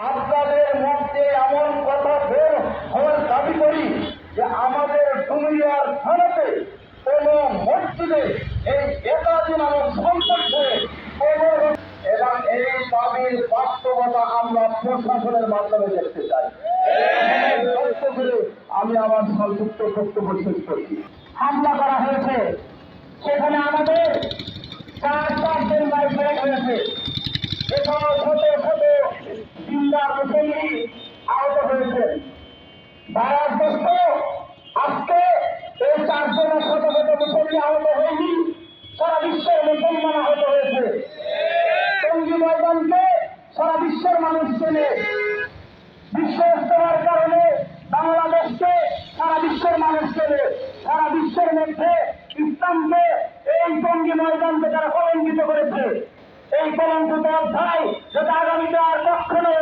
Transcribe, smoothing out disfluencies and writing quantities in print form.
আপনাদের মধ্যে এমন কথা বের হওয়ার দাবি করি যে আমাদের ডুমুরিয়ার থানাতে কোন মসজিদে এই একাজি নামক সম্পর্কে এবং এই দাবির বাস্তবতা আমরা প্রশাসনের মাধ্যমে দেখতে চাই। আমি আমার সংক্ষিপ্ত বক্তব্য শেষ করছি। হামলা করা হয়েছে, সেখানে আমাদের 4-5 জন বাইক হয়েছে, এখানে ছোট ছোট জিন্দার মুসল্লি আহত হয়েছে। ভারতবর্ষ আজকে এই 4 জনের ছোট ছোট মুসল্লি আহত হয়নি, সারা বিশ্বের মুসলমান আহত হয়েছে। টঙ্গী ময়দানকে সারা বিশ্বের মানুষ চেনে, বিশ্ব ইস্তেমার কারণে বাংলাদেশকে সারা বিশ্বের মানুষ চেনে। সারা বিশ্বের মধ্যে ইসলামকে এই টঙ্গী ময়দানকে তারা কলঙ্কিত করেছে। এই কলঙ্কিত অধ্যায় যেটা আগামীতে আর কখনো